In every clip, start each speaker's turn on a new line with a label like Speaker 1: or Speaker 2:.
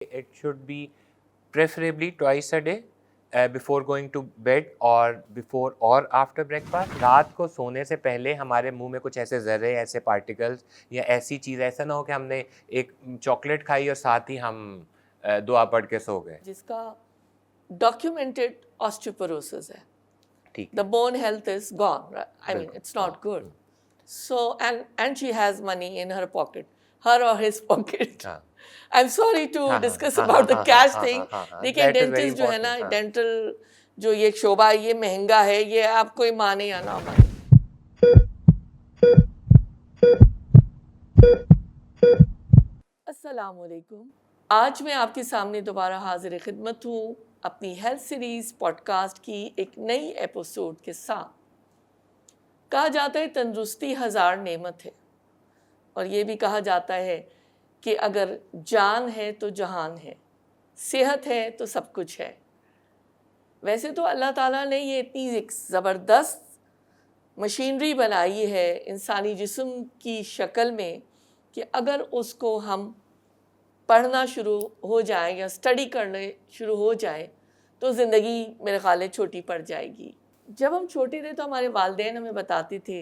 Speaker 1: It should be preferably twice a day before going to bed or before or after breakfast. रात को सोने से पहले हमारे मुंह में कुछ ऐसे ज़र्रे, ऐसे पार्टिकल्स या ऐसी चीज़, ऐसा ना हो कि हमने एक चॉकलेट खाई और साथ ही हम दुआ पढ़ के सो गए।
Speaker 2: जिसका डॉक्यूमेंटेड ऑस्टियोपोरोसिस है,
Speaker 1: ठीक,
Speaker 2: the bone health is gone, right? I mean, it's not good. So and she has money in her pocket, her or his pocket.
Speaker 1: हाँ,
Speaker 2: I'm sorry to
Speaker 1: हाँ,
Speaker 2: discuss
Speaker 1: हाँ,
Speaker 2: about the
Speaker 1: हाँ,
Speaker 2: cash
Speaker 1: हाँ,
Speaker 2: thing.
Speaker 1: हाँ, हाँ,
Speaker 2: देखिए
Speaker 1: that is very
Speaker 2: dentist जो है ना,
Speaker 1: important, हाँ।
Speaker 2: डेंटल जो ये शोबा है, ये महंगा है, ये आप कोई माने या ना माने। अस्सलाम वालेकुम। आज मैं आपके सामने दोबारा हाजिर खिदमत हूँ अपनी हेल्थ सीरीज पॉडकास्ट की एक नई एपिसोड के साथ। कहा जाता है तंदुरुस्ती हज़ार नेमत है, और ये भी कहा जाता है कि अगर जान है तो जहान है, सेहत है तो सब कुछ है। वैसे तो अल्लाह ताला ने ये इतनी एक ज़बरदस्त मशीनरी बनाई है इंसानी जिस्म की शक्ल में कि अगर उसको हम पढ़ना शुरू हो जाए या स्टडी करने शुरू हो जाए तो ज़िंदगी मेरे ख्याल है छोटी पड़ जाएगी। जब हम छोटे थे तो हमारे वालिदैन हमें बताते थे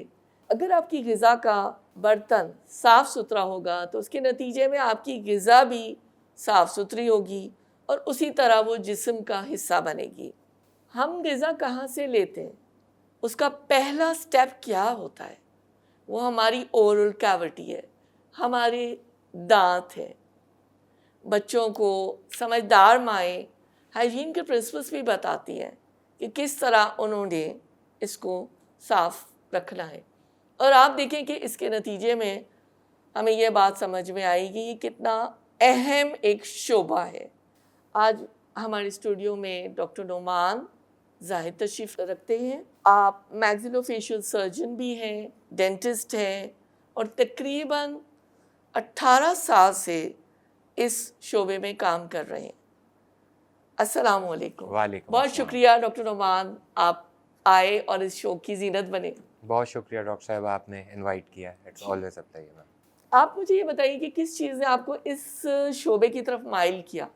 Speaker 2: अगर आपकी ग़िज़ा का बर्तन साफ़ सुथरा होगा तो उसके नतीजे में आपकी ग़िज़ा भी साफ़ सुथरी होगी और उसी तरह वो जिस्म का हिस्सा बनेगी। हम ग़िज़ा कहाँ से लेते हैं, उसका पहला स्टेप क्या होता है? वो हमारी ओरल कैविटी है, हमारे दांत है। बच्चों को समझदार माएँ हाइजीन के प्रिंसिपल्स भी बताती हैं कि किस तरह उन्होंने इसको साफ़ रखना है, और आप देखें कि इसके नतीजे में हमें यह बात समझ में आएगी कि कितना अहम एक शोबा है। आज हमारे स्टूडियो में डॉक्टर नोमान जाहिद तशरीफ़ रखते हैं। आप मैक्सिलोफेशियल सर्जन भी हैं, डेंटिस्ट हैं, और तकरीबन 18 साल से इस शोबे में काम कर रहे हैं। अस्सलाम वालेकुम।
Speaker 1: वालेकुम
Speaker 2: बहुत
Speaker 1: अस्सलाम।
Speaker 2: शुक्रिया डॉक्टर नोमान, आप आए और इस शो की जीनत बने।
Speaker 1: बहुत शुक्रिया डॉक्टर साहब, आपने इनवाइट किया। It's always a pleasure.
Speaker 2: आप मुझे ये बताइए कि किस चीज़ ने आपको इस शोबे की तरफ माइल किया?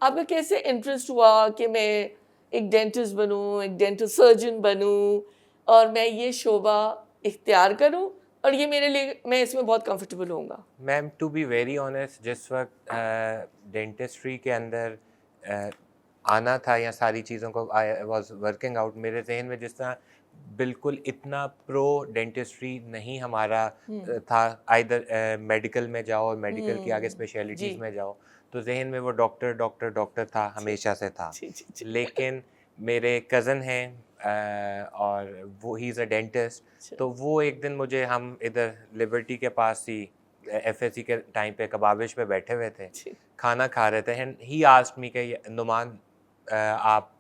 Speaker 2: आपका कैसे इंटरेस्ट हुआ कि मैं एक डेंटिस्ट बनूं, एक डेंटल सर्जन बनूं और मैं ये शोबा इख्तियार करूं और ये मेरे लिए, मैं इसमें बहुत कंफर्टेबल होऊंगा?
Speaker 1: Ma'am, to be very honest, जिस वक्त डेंटिस्ट्री के अंदर आना था या सारी चीज़ों को आई वॉज वर्किंग आउट, मेरे जहन में जिस तरह बिल्कुल इतना प्रो डेंटिस्ट्री नहीं हमारा था, आइदर मेडिकल में जाओ और मेडिकल के आगे स्पेशलिटीज़ में जाओ, तो जहन में वो डॉक्टर डॉक्टर डॉक्टर था, हमेशा से था। लेकिन मेरे कज़न हैं और वो ही इज़ अ डेंटिस्ट, तो वो एक दिन मुझे, हम इधर लिबर्टी के पास ही एफएससी के टाइम पे कबाबिश पे बैठे हुए थे, खाना खा रहे थे, एंड ही आस्क्ड मी कि नुमान आप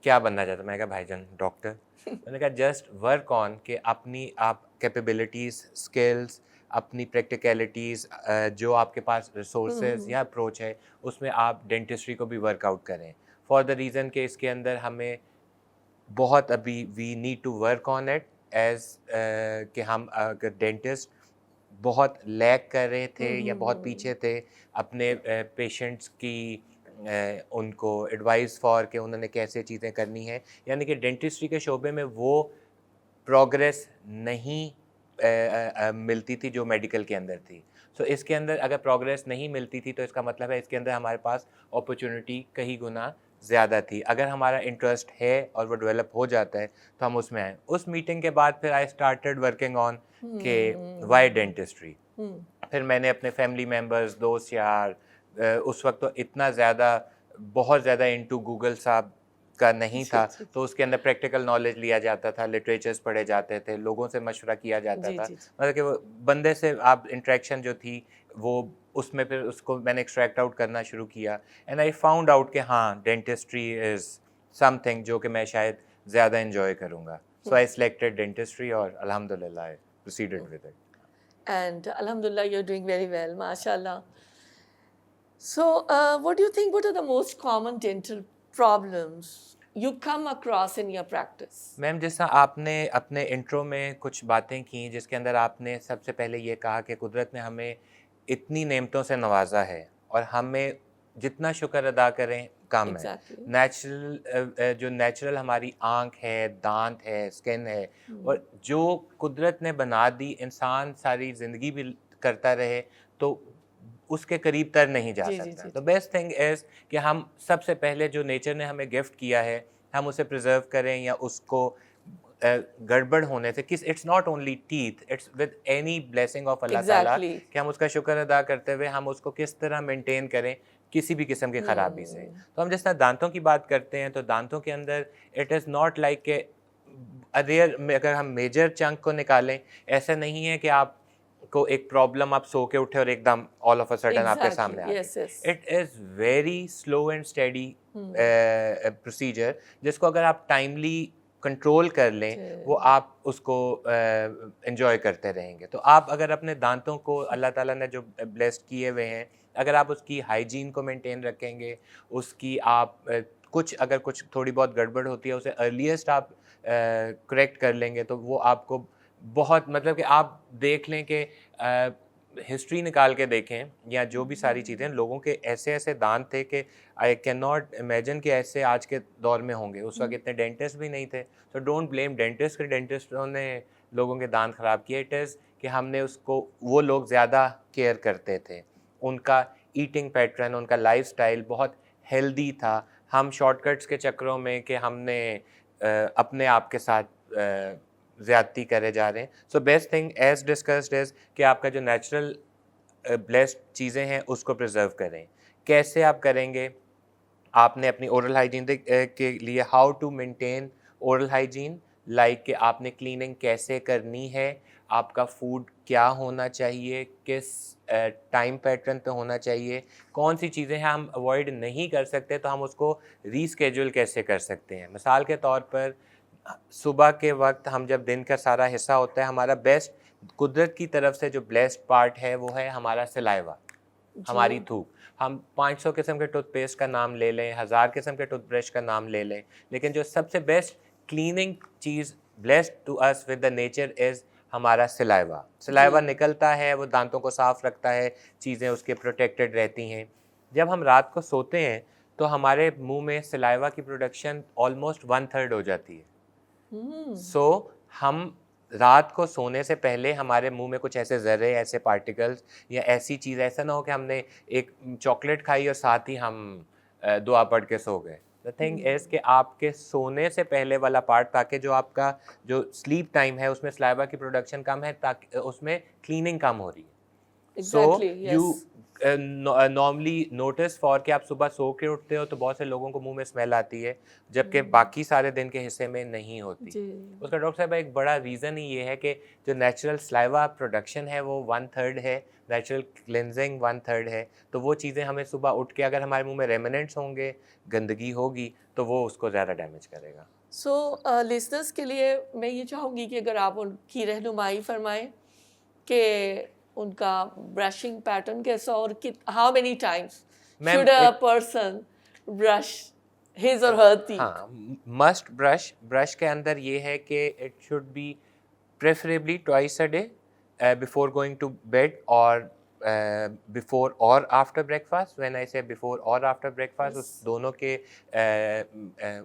Speaker 1: क्या बनना चाहते? मैं कहा भाईजान डॉक्टर। मैंने कहा जस्ट वर्क ऑन कि अपनी आप कैपेबिलिटीज़, स्किल्स, अपनी प्रैक्टिकलिटीज़, जो आपके पास रिसोर्सेज या अप्रोच है उसमें आप डेंटिस्ट्री को भी वर्कआउट करें, फॉर द रीज़न कि इसके अंदर हमें बहुत अभी we need to work on it as कि हम अगर डेंटिस्ट बहुत लैग कर रहे थे या बहुत पीछे थे अपने पेशेंट्स की उनको एडवाइस फॉर कि उन्होंने कैसे चीज़ें करनी है, यानी कि डेंटिस्ट्री के शोबे में वो प्रोग्रेस नहीं मिलती थी जो मेडिकल के अंदर थी। सो इसके अंदर अगर प्रोग्रेस नहीं मिलती थी तो इसका मतलब है इसके अंदर हमारे पास अपॉर्चुनिटी कई गुना ज़्यादा थी। अगर हमारा इंटरेस्ट है और वो डेवलप हो जाता है तो हम उसमें आए। उस मीटिंग के बाद फिर आई स्टार्टेड वर्किंग ऑन के वाई डेंटिस्ट्री। फिर मैंने अपने फैमिली मेम्बर्स, दोस्त यार, उस वक्त तो इतना ज़्यादा, बहुत ज़्यादा इनटू गूगल साहब का नहीं था, तो उसके अंदर प्रैक्टिकल नॉलेज लिया जाता था, लिटरेचर्स पढ़े जाते थे, लोगों से मशवरा किया जाता था, मतलब कि वो बंदे से आप इंटरेक्शन जो थी वो उसमें फिर उसको मैंने एक्सट्रैक्ट आउट करना शुरू किया, एंड आई फाउंड आउट कि हाँ डेंटिस्ट्री इज़ समथिंग जो कि मैं शायद ज़्यादा इन्जॉय करूँगा। सो आई सिलेक्टेड डेंटिस्ट्री और अल्हम्दुलिल्लाह I proceeded with it.
Speaker 2: And alhamdulillah, you're doing very well, mashallah. So, what do you think, what are the most common dental problems you come across in your practice?
Speaker 1: Ma'am, जैसा आपने अपने intro में कुछ बातें की जिसके अंदर आपने सबसे पहले ये कहा कि कुदरत ने हमें इतनी नेमतों से नवाजा है और हमें जितना शुक्र अदा करें कम है।
Speaker 2: एग्जैक्टली।
Speaker 1: नेचुरल जो नेचुरल हमारी आँख है, दांत है, स्किन है, और जो कुदरत ने बना दी, इंसान सारी ज़िंदगी भी करता रहे तो उसके करीब तर नहीं जा
Speaker 2: जी जी
Speaker 1: सकता।
Speaker 2: जी
Speaker 1: तो बेस्ट थिंग इज़ कि हम सबसे पहले जो नेचर ने हमें गिफ्ट किया है, हम उसे प्रिजर्व करें, या उसको गड़बड़ होने से किस it's not only teeth, it's with any blessing of अल्लाह ताला,
Speaker 2: एग्जैक्टली।
Speaker 1: कि हम उसका शुक्र अदा करते हुए हम उसको किस तरह मेंटेन करें किसी भी किस्म की ख़राबी से। तो हम जिस तरह दांतों की बात करते हैं, तो दांतों के अंदर इट इज़ नॉट लाइक के रेयर, अगर हम मेजर चंक को निकालें, ऐसा नहीं है कि आप को एक प्रॉब्लम आप सो के उठे और एकदम ऑल ऑफ अ सडन आपके सामने
Speaker 2: एग्जैक्टली,
Speaker 1: आ
Speaker 2: यस यस।
Speaker 1: गई। It is very slow and steady procedure, जिसको अगर आप टाइमली कंट्रोल कर लें, वो आप उसको एंजॉय करते रहेंगे। तो आप अगर अपने दांतों को अल्लाह ताला ने जो ब्लेस्ड किए हुए हैं, अगर आप उसकी हाइजीन को मेंटेन रखेंगे, उसकी आप कुछ अगर कुछ थोड़ी बहुत गड़बड़ होती है उसे अर्लीस्ट आप करेक्ट कर लेंगे, तो वो आपको बहुत, मतलब कि आप देख लें कि हिस्ट्री निकाल के देखें या जो भी सारी चीज़ें, लोगों के ऐसे ऐसे दांत थे कि आई कैन नॉट इमेजिन कि ऐसे आज के दौर में होंगे। उस वक्त इतने डेंटिस्ट भी नहीं थे। तो डोंट ब्लेम डेंटिस्ट, के डेंटिस्टों ने लोगों के दांत ख़राब किए। इट इज़ कि हमने उसको, वो लोग ज़्यादा केयर करते थे, उनका ईटिंग पैटर्न, उनका लाइफस्टाइल बहुत हेल्दी था। हम शॉर्टकट्स के चक्करों में कि हमने अपने आप के साथ ज़्यादती करे जा रहे हैं। So best thing as discussed is कि आपका जो नेचुरल ब्लेस्ड चीज़ें हैं उसको प्रिजर्व करें। कैसे आप करेंगे? आपने अपनी ओरल हाइजीन के लिए how to maintain oral hygiene, like कि आपने क्लीनिंग कैसे करनी है, आपका फूड क्या होना चाहिए, किस टाइम पैटर्न पे होना चाहिए, कौन सी चीज़ें हैं हम अवॉइड नहीं कर सकते तो हम उसको रीस्केड्यूल कैसे कर सकते हैं। मिसाल के तौर पर सुबह के वक्त हम जब दिन का सारा हिस्सा होता है, हमारा बेस्ट कुदरत की तरफ से जो ब्लेस्ड पार्ट है वो है हमारा सलाइवा, हमारी
Speaker 2: जी।
Speaker 1: थूक। हम 500 किस्म के टूथपेस्ट का नाम ले लें, 1000 किस्म के टूथब्रश का नाम ले लें, लेकिन जो सबसे बेस्ट क्लीनिंग चीज़ blessed to us with the nature is हमारा सलाइवा। सलाइवा
Speaker 2: जी।
Speaker 1: निकलता है, वो दांतों को साफ़ रखता है, चीज़ें उसके प्रोटेक्टेड रहती हैं। जब हम रात को सोते हैं तो हमारे मुंह में सलाइवा की प्रोडक्शन ऑलमोस्ट 1/3 हो जाती है। सो हम रात को सोने से पहले हमारे मुंह में कुछ ऐसे ज़र्रे, ऐसे पार्टिकल्स या ऐसी चीज़, ऐसा ना हो कि हमने एक चॉकलेट खाई और साथ ही हम दुआ पढ़ के सो गए। द थिंग इज़ कि आपके सोने से पहले वाला पार्ट, ताकि जो आपका जो स्लीप टाइम है उसमें सलाइवा की प्रोडक्शन कम है, ताकि उसमें क्लीनिंग कम हो रही है। So
Speaker 2: exactly,
Speaker 1: you
Speaker 2: yes.
Speaker 1: Normally notice for कि आप सुबह सो के उठते हो तो बहुत से लोगों को मुंह में स्मेल आती है, जबकि बाकी सारे दिन के हिस्से में नहीं होती।
Speaker 2: जी।
Speaker 1: उसका डॉक्टर साहब एक बड़ा रीज़न ही ये है कि जो नेचुरल सलाइवा प्रोडक्शन है वो 1/3 है, नेचुरल क्लिनजिंग 1/3 है। तो वो चीज़ें हमें सुबह उठ के, अगर हमारे मुंह में रेमिनेंट्स होंगे, गंदगी होगी, तो वो उसको ज़्यादा डैमेज करेगा।
Speaker 2: सो लिसनर्स के लिए मैं ये चाहूँगी कि अगर आप उनकी रहनुमाई फरमाएं कि उनका ब्रशिंग पैटर्न कैसा, और कि how many times
Speaker 1: ma'am
Speaker 2: should a
Speaker 1: एक
Speaker 2: पर्सन ब्रश हिज और हर टीथ।
Speaker 1: हाँ, मस्ट ब्रश, ब्रश के अंदर ये है कि it should be preferably twice a day, before going to bed, और बिफोर और after breakfast. When I say before और आफ्टर ब्रेकफास्ट, उस दोनों के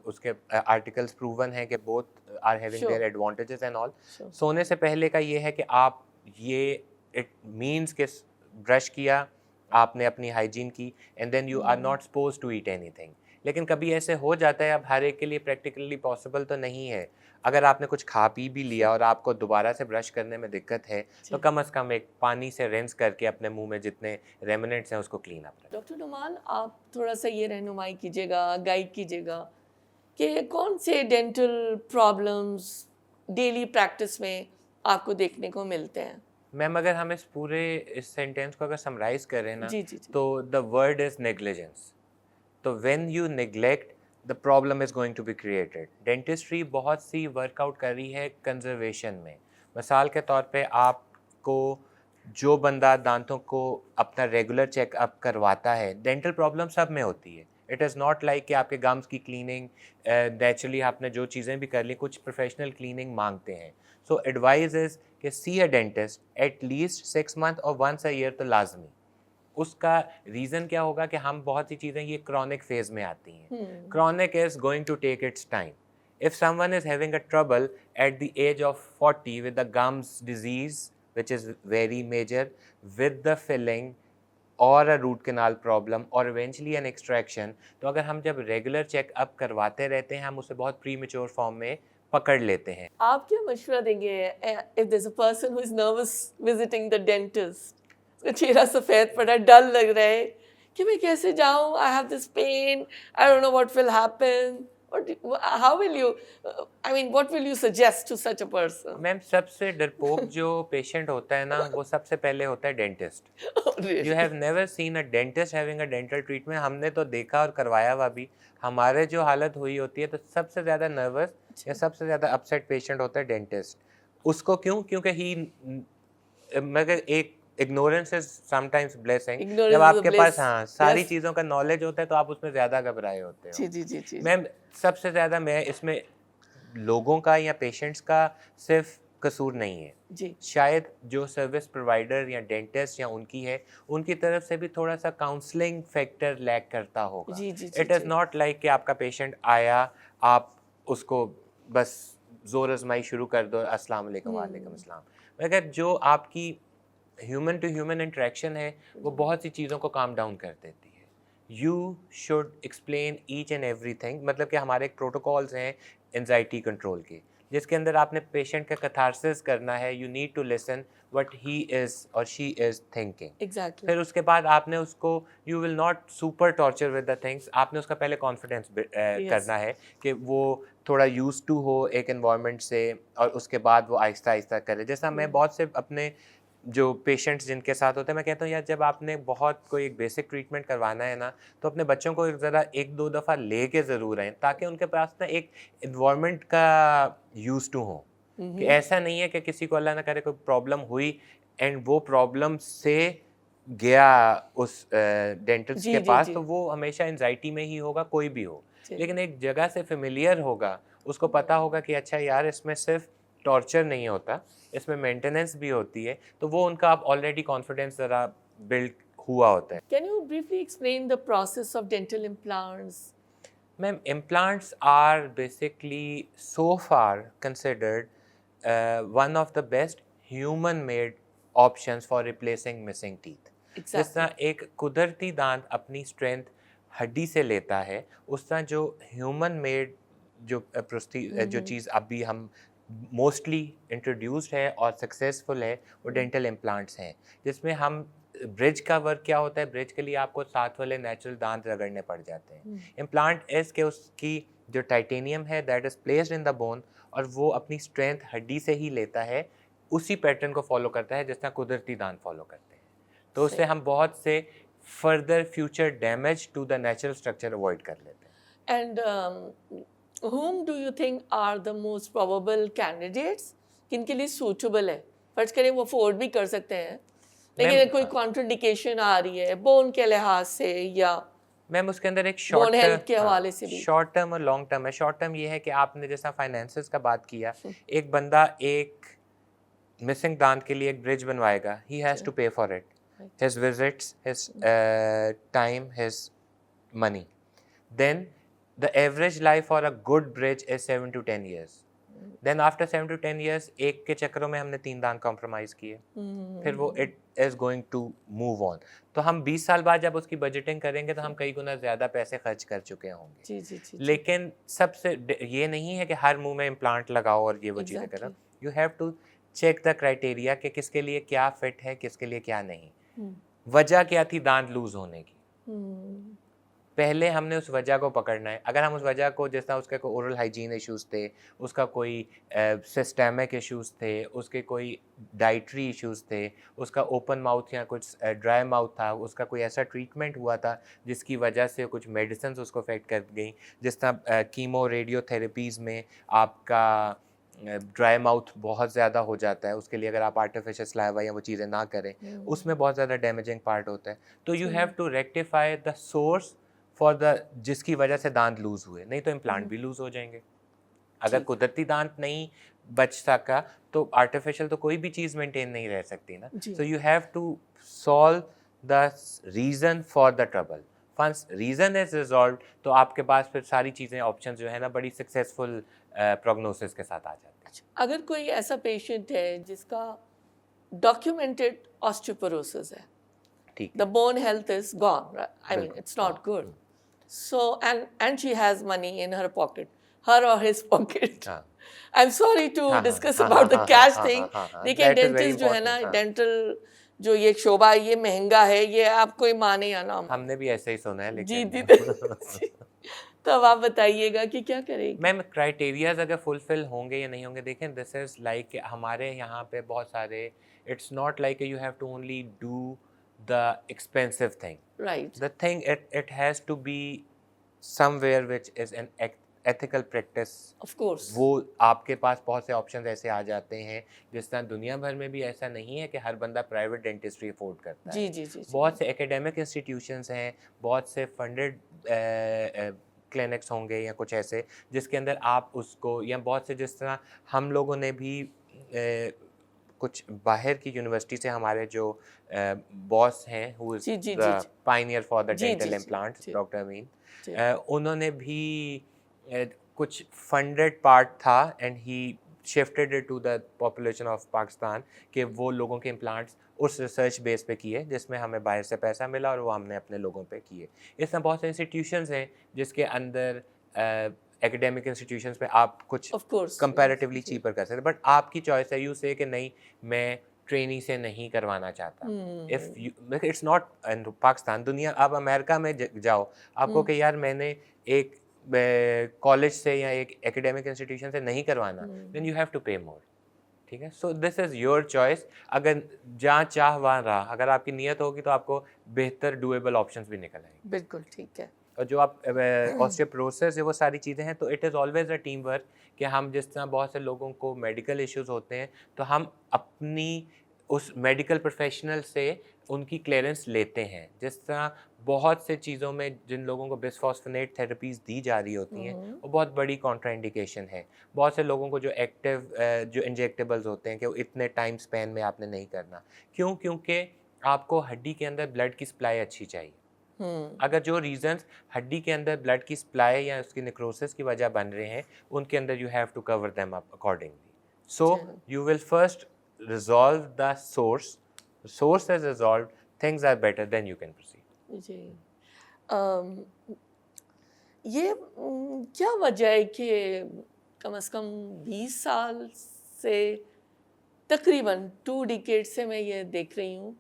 Speaker 1: उसके आर्टिकल्स प्रूवन है कि both are having their
Speaker 2: sure
Speaker 1: advantages and all.
Speaker 2: Sure.
Speaker 1: सोने से पहले का ये है कि आप ये, इट मीन्स कि ब्रश किया, आपने अपनी हाइजीन की, and then you are not suppose to eat anything. लेकिन कभी ऐसे हो जाता है, अब हर एक के लिए प्रैक्टिकली पॉसिबल तो नहीं है। अगर आपने कुछ खा पी भी लिया और आपको दोबारा से ब्रश करने में दिक्कत है, तो
Speaker 2: जी।
Speaker 1: कम से कम एक पानी से रिंस करके अपने मुंह में जितने रेमिनेंट्स हैं उसको क्लीन अप रखें।
Speaker 2: डॉक्टर नुमान, आप थोड़ा सा ये रहनुमाई कीजिएगा, गाइड कीजिएगा कि कौन से डेंटल प्रॉब्लम्स डेली प्रैक्टिस में आपको देखने को मिलते हैं।
Speaker 1: मैम अगर हम इस सेंटेंस को अगर समराइज करें ना,
Speaker 2: जी जी जी।
Speaker 1: तो द वर्ड इज नेग्लिजेंस। तो when you neglect, the problem is going to be created. Dentistry बहुत सी वर्कआउट कर रही है कंजर्वेशन में। मिसाल के तौर पे आपको, जो बंदा दांतों को अपना रेगुलर चेकअप करवाता है, डेंटल प्रॉब्लम सब में होती है। इट इज़ नॉट लाइक कि आपके गम्स की क्लीनिंग नेचुरली आपने जो चीज़ें भी कर ली, कुछ प्रोफेशनल क्लीनिंग मांगते हैं। सो एडवाइज इज़ कि see a dentist at least 6 month और वंस अ ईयर तो लाजमी। उसका रीज़न क्या होगा कि हम बहुत सी चीज़ें ये क्रॉनिक फेज में आती हैं.
Speaker 2: हम्म,
Speaker 1: Chronic is going to take its time. If someone is having a trouble at the age of 40 with the gums disease, which is very major, with the filling or a root canal problem or eventually an extraction, तो अगर हम जब regular checkup करवाते रहते हैं हम उसे बहुत प्रीमेच्योर फॉर्म में पकड़ लेते हैं.
Speaker 2: आप क्या मशवरा देंगे if there is a person who is nervous visiting the dentist, उसका चेहरा सफेद पड़ा, डर लग रहा है कि मैं कैसे जाऊं, I have this pain, I don't know what will happen, how will you, I mean what will you suggest to such a person?
Speaker 1: Ma'am सबसे डरपोक जो पेशेंट होता है ना वो सबसे पहले होता है dentist. You have never seen a dentist having a dental treatment. हमने तो देखा और करवाया हुआ भी. हमारे जो हालत हुई होती है तो सबसे ज़्यादा नर्वस या सबसे ज़्यादा अपसेट पेशेंट होता है डेंटिस्ट. उसको क्यों? क्योंकि ही मगर एक इग्नोरेंस इज समटाइम्स ब्लेसिंग. जब
Speaker 2: Ignorance is a
Speaker 1: आपके पास
Speaker 2: bliss.
Speaker 1: हाँ सारी
Speaker 2: Yes.
Speaker 1: चीज़ों का नॉलेज होता है तो आप उसमें ज़्यादा घबराए होते
Speaker 2: जी
Speaker 1: हो.
Speaker 2: जी जी जी
Speaker 1: मैम सबसे ज़्यादा मैं इसमें लोगों का या पेशेंट्स का सिर्फ कसूर नहीं है.
Speaker 2: जी
Speaker 1: शायद जो सर्विस प्रोवाइडर या डेंटिस्ट या उनकी है उनकी तरफ से भी थोड़ा सा काउंसलिंग फैक्टर लैक करता होगा.
Speaker 2: जी जी जी
Speaker 1: इट इज़
Speaker 2: जी
Speaker 1: नॉट लाइक कि आपका पेशेंट आया आप उसको बस जोर आजमाई शुरू कर दो, अस्सलाम वालेकुम वालेकुम अस्सलाम. मगर जो आपकी ह्यूमन टू ह्यूमन इंटरेक्शन है वो बहुत सी चीज़ों को काम डाउन कर देती है. You should explain each and every thing. मतलब कि हमारे एक प्रोटोकॉल्स हैं एनजाइटी कंट्रोल के जिसके अंदर आपने पेशेंट का कैथारसिस करना है. You need to listen what he is और शी इज़ थिंकिंग.
Speaker 2: एग्जैक्टली
Speaker 1: फिर उसके बाद आपने उसको you will not super torture with the things. आपने उसका पहले कॉन्फिडेंस करना है कि वो थोड़ा यूज टू हो एक एनवायरनमेंट से और उसके बाद वो आहिस्ता आहिस्ता करे. जैसा मैं बहुत से अपने जो पेशेंट्स जिनके साथ होते हैं मैं कहता हूँ यार जब आपने बहुत कोई एक बेसिक ट्रीटमेंट करवाना है ना तो अपने बच्चों को ज़रा एक दो दफ़ा ले के ज़रूर आएँ ताकि उनके पास ना एक इन्वायरमेंट का यूज टू हो. कि ऐसा नहीं है कि किसी को अल्लाह ना करे कोई प्रॉब्लम हुई एंड वो प्रॉब्लम से गया उस डेंटिस्ट
Speaker 2: जी
Speaker 1: के
Speaker 2: जी
Speaker 1: पास
Speaker 2: जी
Speaker 1: तो वो हमेशा एंजाइटी में ही होगा कोई भी हो.
Speaker 2: जी
Speaker 1: लेकिन एक जगह से फेमिलियर होगा उसको पता होगा कि अच्छा यार इसमें सिर्फ टॉर्चर नहीं होता इसमें मेंटेनेंस भी होती है तो वो उनका आप ऑलरेडी कॉन्फिडेंस ज़रा बिल्ड हुआ होता है.
Speaker 2: Can you briefly explain the process of dental implants?
Speaker 1: Ma'am, implants are basically so far considered one of the best human-made options for replacing missing teeth. जिस
Speaker 2: एग्जैक्टली
Speaker 1: तरह एक कुदरती दांत अपनी स्ट्रेंथ हड्डी से लेता है उस तरह जो ह्यूमन मेड जो जो चीज़ अभी हम मोस्टली इंट्रोड्यूस्ड है और सक्सेसफुल है वो डेंटल इम्प्लांट्स हैं जिसमें हम ब्रिज का वर्क क्या होता है. ब्रिज के लिए आपको साथ वाले नेचुरल दांत रगड़ने पड़ जाते हैं. इम्प्लांट इज के उसकी जो टाइटेनियम है that is placed in the bone और वो अपनी स्ट्रेंथ हड्डी से ही लेता है. उसी पैटर्न को फॉलो करता है जिस तरह कुदरती दांत फॉलो करते हैं. तो उससे हम बहुत से further future damage to the natural structure avoid कर लेते हैं.
Speaker 2: And whom do you think are the most probable candidates? किनके लिए सूटेबल है? फर्ज करें वो अफोर्ड भी कर सकते हैं लेकिन
Speaker 1: मैम,
Speaker 2: कोई कॉन्ट्रडिकेशन आ रही है बोन के लिहाज से या
Speaker 1: मैम उसके अंदर एक
Speaker 2: बोन हेल्थ के हवाले से भी.
Speaker 1: शॉर्ट टर्म और लॉन्ग टर्म है. शॉर्ट टर्म ये है कि आपने जैसा फाइनेंसेस का बात किया एक बंदा एक मिसिंग दांत के लिए एक ब्रिज बनवाएगा. He has to pay for it. His visits his time his money. Then the average life for a good bridge is 7 to 10 years. Then after 7 to 10 years एक के चक्रों में हमने 3 दांत कॉम्प्रोमाइज किए फिर वो it is going to move on. तो हम 20 साल बाद जब उसकी बजटिंग करेंगे तो हम कई गुना ज़्यादा पैसे खर्च कर चुके होंगे.
Speaker 2: जी जी जी
Speaker 1: लेकिन सबसे ये नहीं है कि हर मुंह में इम्प्लांट लगाओ और ये वो चीज़ें करो. You have to check the criteria कि किसके लिए क्या फिट है किसके लिए क्या नहीं. वजह क्या थी दांत लूज होने की. पहले हमने उस वजह को पकड़ना है. अगर हम उस वजह को जिस तरह उसके कोई ओरल हाइजीन इश्यूज़ थे उसका कोई सिस्टमिक इश्यूज़ थे उसके कोई डाइटरी इश्यूज़ थे उसका ओपन माउथ या कुछ ड्राई माउथ था उसका कोई ऐसा ट्रीटमेंट हुआ था जिसकी वजह से कुछ मेडिसिन उसको अफेक्ट कर गई जिस तरह कीमो रेडियोथेरेपीज़ में आपका ड्राई माउथ बहुत ज़्यादा हो जाता है. उसके लिए अगर आप आर्टिफिशियल सलाइवा या वो चीज़ें ना करें उसमें बहुत ज़्यादा डैमेजिंग पार्ट होता है. तो you have to rectify the source for the जिसकी वजह से दांत लूज हुए. नहीं तो इम्प्लांट भी लूज हो जाएंगे. अगर कुदरती दांत नहीं बच सका तो आर्टिफिशियल तो कोई भी चीज़ मेंटेन नहीं रह सकती ना. So you have to solve the reason for the trouble. Once reason is resolve तो आपके पास फिर सारी चीज़ें ऑप्शन जो है ना बड़ी सक्सेसफुल प्रोग्नोसिस के साथ आ जाते हैं।
Speaker 2: अच्छा, अगर कोई ऐसा पेशेंट है जिसका डॉक्यूमेंटेड ऑस्टियोपोरोसिस है,
Speaker 1: ठीक
Speaker 2: the bone health is gone, right? I mean,
Speaker 1: बिल्कुल,
Speaker 2: it's not
Speaker 1: हाँ,
Speaker 2: good. So, and she has money in her pocket, her or his pocket.
Speaker 1: हाँ,
Speaker 2: I'm sorry to
Speaker 1: हाँ, हाँ,
Speaker 2: discuss
Speaker 1: हाँ,
Speaker 2: about the
Speaker 1: हाँ, हाँ,
Speaker 2: cash
Speaker 1: हाँ,
Speaker 2: thing.
Speaker 1: हाँ, हाँ,
Speaker 2: देखिए
Speaker 1: that is very
Speaker 2: डेंटिस्ट जो है ना,
Speaker 1: important, हाँ।
Speaker 2: डेंटल जो ये शोबा है, ये महंगा है, ये आप कोई माने या ना माने।
Speaker 1: हमने भी ऐसे ही सुना है
Speaker 2: जी
Speaker 1: लेकिन
Speaker 2: जी तो अब आप बताइएगा कि क्या करेगी।
Speaker 1: मैम क्राइटेरियाज अगर फुलफिल होंगे या नहीं होंगे, देखें दिस इज़ लाइक हमारे यहाँ पे बहुत सारे, it's not like you have to only do the expensive thing,
Speaker 2: right,
Speaker 1: the thing it has to be somewhere which is an ethical practice.
Speaker 2: Of course.
Speaker 1: वो आपके पास बहुत से ऑप्शन ऐसे आ जाते हैं, जिस तरह दुनिया भर में भी ऐसा नहीं है कि हर बंदा प्राइवेट डेंटिस्ट्री अफोर्ड करता है।
Speaker 2: जी जी जी जी।
Speaker 1: बहुत से एकेडमिक इंस्टीट्यूशंस हैं, बहुत से फंडेड क्लिनिक्स होंगे या कुछ ऐसे जिसके अंदर आप उसको, या बहुत से जिस तरह हम लोगों ने भी कुछ बाहर की यूनिवर्सिटी से हमारे जो बॉस हैं हु इज़
Speaker 2: जी जी जी
Speaker 1: द
Speaker 2: जी
Speaker 1: पायनियर फॉर द
Speaker 2: जी
Speaker 1: डेंटल
Speaker 2: जी
Speaker 1: इम्प्लांट्स,
Speaker 2: जी
Speaker 1: डॉक्टर अमीन,
Speaker 2: जी
Speaker 1: उन्होंने भी कुछ फंडेड पार्ट था and he shifted it to the population of Pakistan, कि वो लोगों के इम्प्लांट्स उस रिसर्च बेस पे किए जिसमें हमें बाहर से पैसा मिला और वो हमने अपने लोगों पे किए। इस तरह बहुत से इंस्टीट्यूशंस हैं जिसके अंदर एकेडमिक इंस्टीट्यूशंस पे आप कुछ
Speaker 2: ऑफ कोर्स।
Speaker 1: कंपैरेटिवली चीपर कर सकते, बट आपकी चॉइस है, यू से कि नहीं मैं ट्रेनी से नहीं करवाना चाहता। If you it's not in Pakistan, दुनिया आप अमेरिका में जाओ, आपको कि यार मैंने एक कॉलेज से या एक एकेडमिक इंस्टीट्यूशन से नहीं करवाना, देन यू हैव टू पे मोर। ठीक है, so this is your choice. अगर जहाँ चाह वहाँ राह, अगर आपकी नीयत होगी तो आपको बेहतर डूएबल ऑप्शंस भी निकल आएंगे।
Speaker 2: बिल्कुल ठीक है।
Speaker 1: और जो आप ऑस्टियोपोरोसिस है वो सारी चीज़ें हैं, तो it is always a team work, कि हम जिस तरह बहुत से लोगों को मेडिकल इश्यूज होते हैं तो हम अपनी उस मेडिकल प्रोफेशनल से उनकी क्लियरेंस लेते हैं। जिस तरह बहुत से चीज़ों में जिन लोगों को बिस्फॉस्फोनेट थेरेपीज़ दी जा रही होती हैं वो बहुत बड़ी कॉन्ट्राइंडिकेशन है। बहुत से लोगों को जो एक्टिव जो इंजेक्टेबल्स होते हैं कि वो इतने टाइम स्पैन में आपने नहीं करना। क्यों? क्योंकि आपको हड्डी के अंदर ब्लड की सप्लाई अच्छी चाहिए। अगर जो रीजंस हड्डी के अंदर ब्लड की सप्लाई या उसकी नेक्रोसिस की वजह बन रहे हैं, उनके अंदर you have to cover them up accordingly. So you will first resolve the source is resolve, things are better, then you can proceed.
Speaker 2: जी ये क्या वजह है कि कम से कम 20 साल से तकरीबन 2 डिकेड से मैं ये देख रही हूँ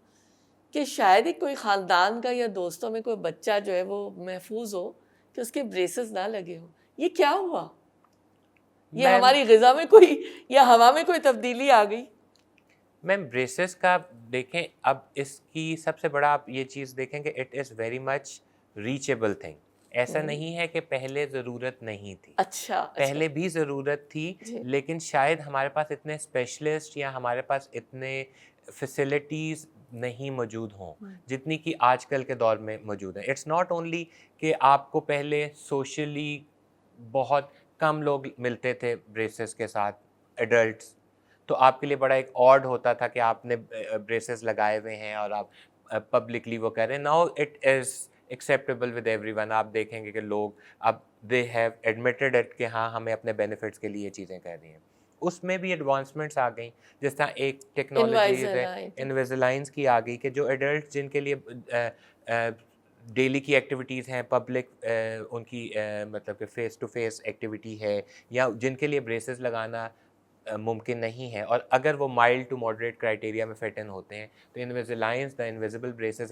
Speaker 2: कि शायद ही कोई ख़ानदान का या दोस्तों में कोई बच्चा जो है वो महफूज हो कि उसके ब्रेसेस ना लगे हो। ये क्या हुआ? ये हमारी ग़िज़ा में कोई या हवा में कोई तब्दीली आ गई?
Speaker 1: मैम ब्रेसेस का देखें, अब इसकी सबसे बड़ा आप ये चीज़ देखें कि it is very much reachable thing. ऐसा नहीं है कि पहले ज़रूरत नहीं थी,
Speaker 2: अच्छा
Speaker 1: पहले भी ज़रूरत थी,
Speaker 2: जी।
Speaker 1: लेकिन शायद हमारे पास इतने स्पेशलिस्ट या हमारे पास इतने फैसिलिटीज़ नहीं मौजूद हों जितनी कि आजकल के दौर में मौजूद है। इट्स नॉट ओनली कि आपको पहले सोशली बहुत कम लोग मिलते थे ब्रेसेस के साथ, एडल्ट्स, तो आपके लिए बड़ा एक ऑड होता था कि आपने ब्रेसेस लगाए हुए हैं और आप पब्लिकली वो कर रहे हैं। Now it is acceptable with everyone. आप देखेंगे कि लोग अब दे हैव एडमिटेड इट कि हाँ हमें अपने बेनिफिट्स के लिए ये चीज़ें कर रही हैं। उसमें भी एडवांसमेंट्स आ गई, जिस तरह एक टेक्नोलॉजीज है इनविजिलाइंस की आ गई कि जो एडल्ट जिनके लिए डेली की एक्टिविटीज़ हैं, पब्लिक उनकी मतलब कि फ़ेस टू फेस एक्टिविटी है, या जिनके लिए ब्रेसेस लगाना मुमकिन नहीं है, और अगर वो माइल्ड टू मॉडरेट क्राइटेरिया में फिट इन होते हैं, तो Invisalign the invisible braces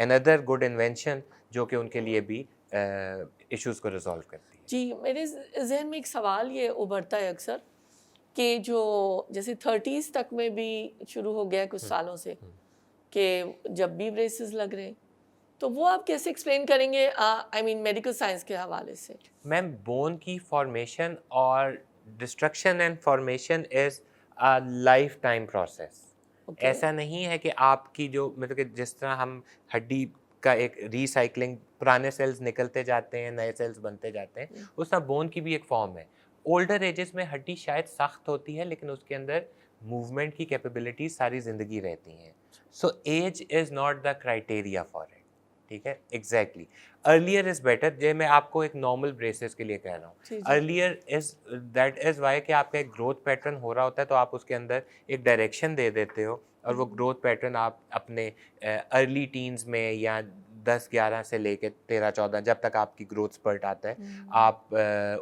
Speaker 1: another good invention जो कि उनके लिए भी इश्यूज़ को रिजॉल्व करती है।
Speaker 2: जी, मेरे जहन में एक सवाल ये उभरता है अक्सर कि जो जैसे 30s तक में भी शुरू हो गया कुछ सालों से कि जब भी ब्रेसेस लग रहे हैं, तो वो आप कैसे एक्सप्लेन करेंगे आई मीन मेडिकल साइंस के हवाले से?
Speaker 1: मैम बोन की फॉर्मेशन और destruction and formation is a life time process. ऐसा नहीं है कि आपकी जो मतलब कि जिस तरह हम हड्डी का एक रीसाइक्लिंग, पुराने सेल्स निकलते जाते हैं, नए सेल्स बनते जाते हैं, उस तरह बोन की भी एक फॉर्म है। ओल्डर एजेस में हड्डी शायद सख्त होती है, लेकिन उसके अंदर मूवमेंट की कैपेबिलिटी सारी ज़िंदगी रहती हैं। So age is not the criteria for it, ठीक है, एग्जैक्टली। अर्लियर इज़ बेटर, जे मैं आपको एक नॉर्मल ब्रेसेस के लिए कह रहा हूँ।
Speaker 2: जी जी
Speaker 1: earlier is that is why कि आपका एक ग्रोथ पैटर्न हो रहा होता है, तो आप उसके अंदर एक डायरेक्शन दे देते हो, और वो ग्रोथ पैटर्न आप अपने अर्ली टीन्स में या 10-11 से लेके 13-14 जब तक आपकी ग्रोथ स्पर्ट आता है, आप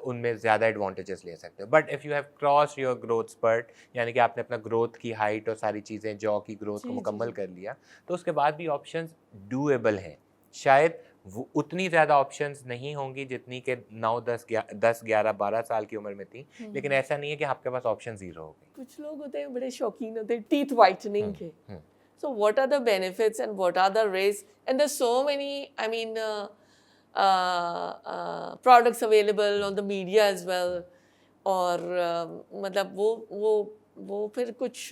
Speaker 1: उनमें ज़्यादा एडवांटेजेस ले सकते हो। But if you have cross your growth spurt, यानी कि आपने अपना ग्रोथ की हाइट और सारी चीज़ें, जॉ की ग्रोथ को
Speaker 2: जी जी
Speaker 1: मुकम्मल
Speaker 2: जी
Speaker 1: कर लिया, तो उसके बाद भी ऑप्शंस डूएबल हैं। शायद वो उतनी ज़्यादा ऑप्शंस नहीं होंगी जितनी कि 9-10-11-12 साल की उम्र में थी, लेकिन ऐसा नहीं है कि आपके पास ऑप्शन ज़ीरो हो गई।
Speaker 2: कुछ लोग होते हैं बड़े शौकीन होते हैं टीथ वाइटनिंग के.
Speaker 1: हम्म,
Speaker 2: So what are the benefits and what are the risks? And there's so many, I mean, products available on the media as well. और मतलब वो फिर कुछ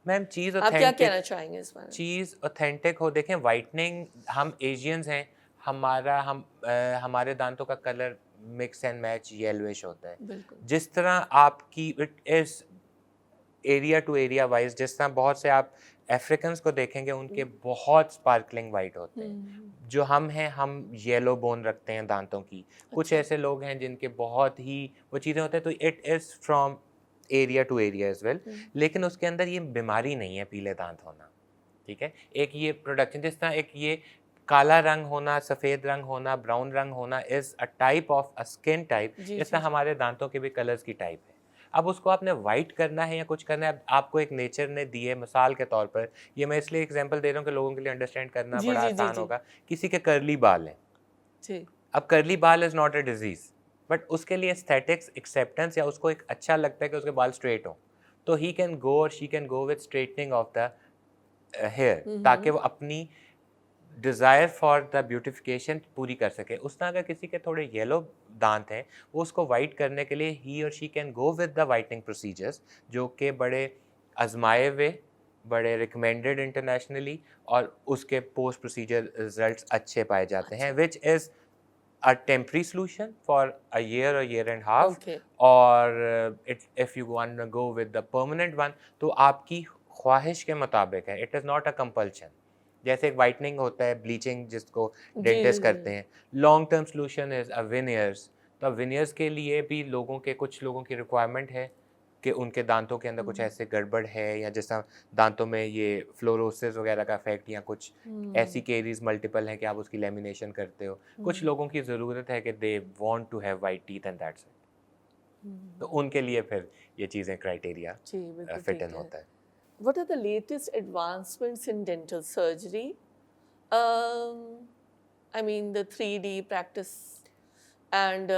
Speaker 1: मैम चीज़
Speaker 2: आप क्या
Speaker 1: ऑथेंटिक,
Speaker 2: कहना चाहेंगे इस बारे में?
Speaker 1: चीज़ ऑथेंटिक हो। देखें, वाइटनिंग, हम एशियंस हैं, हमारे दांतों का colour mix and match yellowish होता है।
Speaker 2: बिल्कुल.
Speaker 1: जिस तरह आपकी it is area to area wise, जिस तरह बहुत से आप अफ्रीकन्स को देखेंगे, उनके बहुत स्पार्कलिंग वाइट होते हैं। जो हम हैं, हम येलो बोन रखते हैं दांतों की। कुछ
Speaker 2: अच्छा.
Speaker 1: ऐसे लोग हैं जिनके बहुत ही वो चीज़ें होते हैं, तो it is from area to area as well. लेकिन उसके अंदर ये बीमारी नहीं है पीले दांत होना, ठीक है। एक ये प्रोडक्शन, जिस तरह एक ये काला रंग होना, सफ़ेद रंग होना, ब्राउन रंग होना is a type of a skin type,
Speaker 2: जी
Speaker 1: इस
Speaker 2: जी
Speaker 1: तरह हमारे दांतों के भी कलर्स की टाइप है। अब उसको आपने वाइट करना है या कुछ करना है, अब आपको एक नेचर ने दी है मिसाल के तौर पर। ये मैं इसलिए एग्जांपल दे रहा हूँ कि लोगों के लिए अंडरस्टैंड करना
Speaker 2: जी
Speaker 1: बड़ा
Speaker 2: जी जी
Speaker 1: आसान
Speaker 2: जी
Speaker 1: होगा। किसी के कर्ली बाल हैं,
Speaker 2: जी.
Speaker 1: अब कर्ली बाल is not a disease, but उसके लिए एस्थेटिक्स, एक्सेप्टेंस, या उसको एक अच्छा लगता है कि उसके बाल स्ट्रेट हों, तो ही कैन गो और she can go with straightening of the hair, ताकि वो अपनी डिज़ायर फॉर द ब्यूटिफिकेशन पूरी कर सके। उस तरह अगर किसी के थोड़े येलो दांत हैं, वो उसको वाइट करने के लिए ही और she can go with the whitening procedures, जो कि बड़े आजमाए हुए, बड़े रिकमेंडेड इंटरनेशनली, और उसके पोस्ट प्रोसीजर रिजल्ट्स अच्छे पाए जाते हैं,
Speaker 2: अच्छा.
Speaker 1: Which is a temporary solution for a year and half,
Speaker 2: Okay.
Speaker 1: और if you want to go with the permanent one, तो आपकी ख्वाहिश के मुताबिक है, it is not a compulsion. जैसे एक वाइटनिंग होता है, ब्लीचिंग जिसको
Speaker 2: जी जी
Speaker 1: डेंटिस्ट
Speaker 2: जी.
Speaker 1: करते हैं। Long term solution is a veneers. तो विनियर्स के लिए भी कुछ लोगों की रिक्वायरमेंट है कि उनके दांतों के अंदर कुछ ऐसे गड़बड़ है, या जैसा दांतों में ये फ्लोरोसिस वगैरह का इफेक्ट, या कुछ ऐसी केरीज मल्टीपल है कि आप उसकी लेमिनेशन करते हो। कुछ लोगों की ज़रूरत है कि they want to have white teeth and that's it, तो उनके लिए फिर ये चीज़ें क्राइटेरिया
Speaker 2: जी बिल्कुल
Speaker 1: फिट इन
Speaker 2: ठीक है.
Speaker 1: होता है।
Speaker 2: What are the latest advancements in dental surgery? I mean the 3D practice and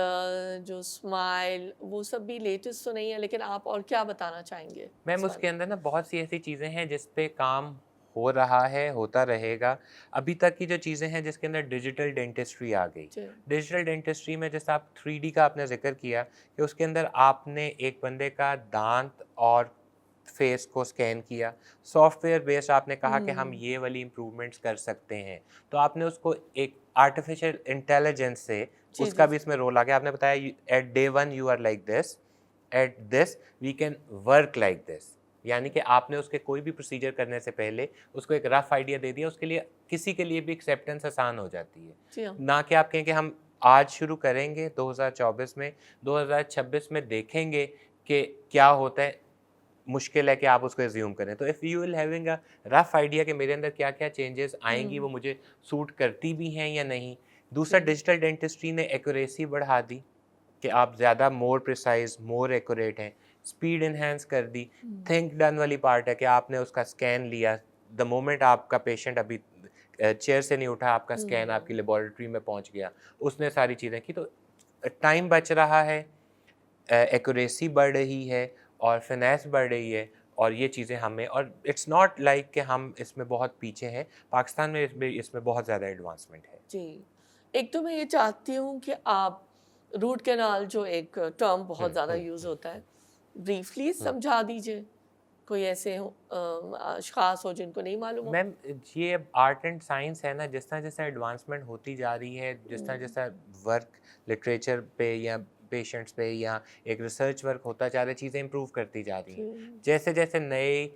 Speaker 2: जो स्माइल, वो सब भी लेटेस्ट तो नहीं है, लेकिन आप और क्या बताना चाहेंगे
Speaker 1: मैम
Speaker 2: इस बारे
Speaker 1: उसके
Speaker 2: में?
Speaker 1: अंदर ना बहुत सी ऐसी चीज़ें हैं जिस पे काम हो रहा है, होता रहेगा। अभी तक की जो चीज़ें हैं जिसके अंदर डिजिटल डेंटिस्ट्री आ गई।
Speaker 2: जी.
Speaker 1: डिजिटल डेंटिस्ट्री में जैसे आप 3D का आपने ज़िक्र किया कि उसके अंदर आपने एक बंदे का दांत और फेस को स्कैन किया। सॉफ्टवेयर बेस्ड आपने कहा कि हम ये वाली इम्प्रूवमेंट्स कर सकते हैं। तो आपने उसको एक आर्टिफिशियल इंटेलिजेंस से,
Speaker 2: जी
Speaker 1: उसका
Speaker 2: जी
Speaker 1: भी
Speaker 2: जी.
Speaker 1: इसमें रोल आ गया। आपने बताया at day 1 you are like this, at this we can work like this. यानी कि आपने उसके कोई भी प्रोसीजर करने से पहले उसको एक रफ आइडिया दे दिया, उसके लिए किसी के लिए भी एक्सेप्टेंस आसान हो जाती है।
Speaker 2: जी हाँ.
Speaker 1: ना कि आप कहें कि हम आज शुरू करेंगे 2024 में, 2026 में देखेंगे कि क्या होता है। मुश्किल है कि आप उसको एज्यूम करें। तो if you will having a rough idea कि मेरे अंदर क्या-क्या चेंजेस आएँगी, वो मुझे सूट करती भी हैं या नहीं। दूसरा,
Speaker 2: जी.
Speaker 1: डिजिटल डेंटिस्ट्री ने एक्यूरेसी बढ़ा दी कि आप ज़्यादा मोर प्रिसाइज़, मोर एक्यूरेट हैं। स्पीड एनहांस कर दी। थिंक डन वाली पार्ट है कि आपने उसका स्कैन लिया, द मोमेंट आपका पेशेंट अभी चेयर से नहीं उठा, आपका स्कैन आपकी लेबोरेटरी में पहुंच गया, उसने सारी चीज़ें की, तो टाइम बच रहा है, एक्यूरेसी बढ़ रही है, और फिनेस बढ़ रही है। और ये चीज़ें हमें, और इट्स नॉट लाइक कि हम इसमें बहुत पीछे हैं। पाकिस्तान में इसमें बहुत ज़्यादा एडवांसमेंट है।
Speaker 2: जी. एक तो मैं ये चाहती हूँ कि आप रूट कैनाल, जो एक टर्म बहुत ज़्यादा यूज़ होता है, ब्रीफली समझा दीजिए. कोई ऐसे अशखास हो जिनको नहीं मालूम हो.
Speaker 1: मैम ये आर्ट एंड साइंस है ना, जिस तरह जैसा एडवांसमेंट होती जा रही है, जिस तरह जैसा वर्क लिटरेचर पे या पेशेंट्स पे या एक रिसर्च वर्क होता जा रहा है, चीज़ें इंप्रूव करती जा रही हैं।
Speaker 2: जी.
Speaker 1: जैसे जैसे नए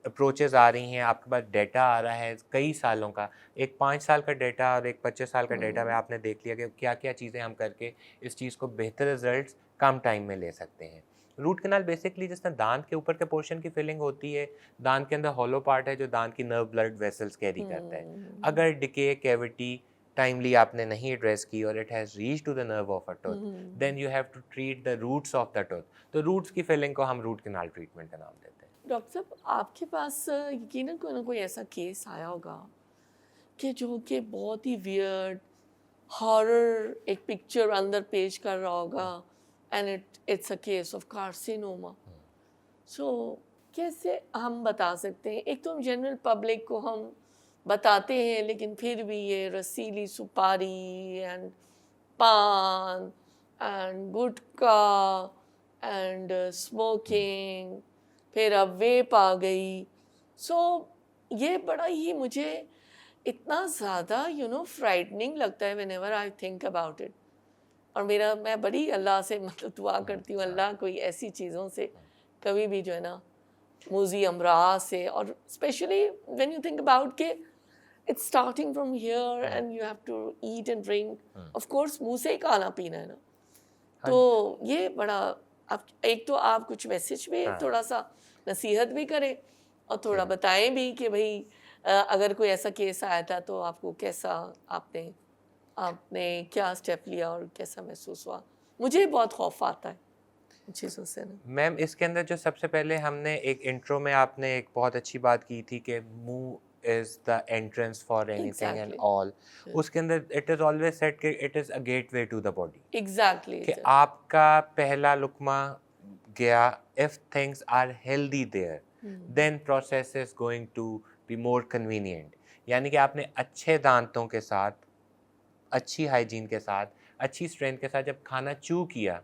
Speaker 1: अप्रोचेस आ रही हैं, आपके पास डेटा आ रहा है कई सालों का, एक 5 साल का डेटा और एक 25 साल का डेटा में आपने देख लिया कि क्या क्या चीज़ें हम करके इस चीज़ को बेहतर रिजल्ट्स कम टाइम में ले सकते हैं। रूट कैनाल बेसिकली जिस तरह दांत के ऊपर के पोर्शन की फिलिंग होती है, दांत के अंदर हॉलो पार्ट है जो दांत की नर्व ब्लड वेसल्स कैरी करता है। अगर डिके कैविटी टाइमली आपने नहीं एड्रेस की और it has reach to the nerve of a tooth, then you have to treat the roots of the tooth. तो रूट्स की फिलिंग को हम रूट कैनाल ट्रीटमेंट का नाम देते हैं।
Speaker 2: डॉक्टर साहब, आपके पास यकीनन कोई ना कोई ऐसा केस आया होगा कि जो कि बहुत ही वियर्ड हॉरर एक पिक्चर अंदर पेश कर रहा होगा and it's a case of carcinoma. सो कैसे हम बता सकते हैं? एक तो हम जनरल पब्लिक को हम बताते हैं, लेकिन फिर भी ये रसीली सुपारी एंड पान एंड गुटखा एंड स्मोकिंग, फिर अब वेप आ गई। सो ये बड़ा ही मुझे इतना ज़्यादा फ्राइटनिंग लगता है whenever I think about it. और मैं बड़ी अल्लाह से मतलब दुआ करती हूँ, अल्लाह कोई ऐसी चीज़ों से कभी भी जो है ना मूजी अमराज से, और specially when you think about के it's starting from here and you have to eat and drink, of course मुंह से ही खाना पीना है ना। तो ये बड़ा, आप एक तो आप कुछ मैसेज भी थोड़ा सा नसीहत भी करें और थोड़ा बताएं भी कि भाई अगर कोई ऐसा केस आया था तो आपको कैसा, आपने क्या स्टेप लिया और कैसा महसूस हुआ? मुझे बहुत खौफ आता है चीज़ों से ना।
Speaker 1: मैम इसके अंदर जो सबसे पहले हमने एक इंट्रो में आपने एक बहुत अच्छी बात की थी कि मुंह is the entrance for anything and all. उसके अंदर इट इज ऑलवेज सेड कि it is a gateway to the body.
Speaker 2: Exactly
Speaker 1: कि आपका पहला लुकमा गया, if things are healthy there then process is going to be more convenient. यानी कि आपने अच्छे दांतों के साथ, अच्छी हाइजीन के साथ, अच्छी स्ट्रेंथ के साथ जब खाना चू किया,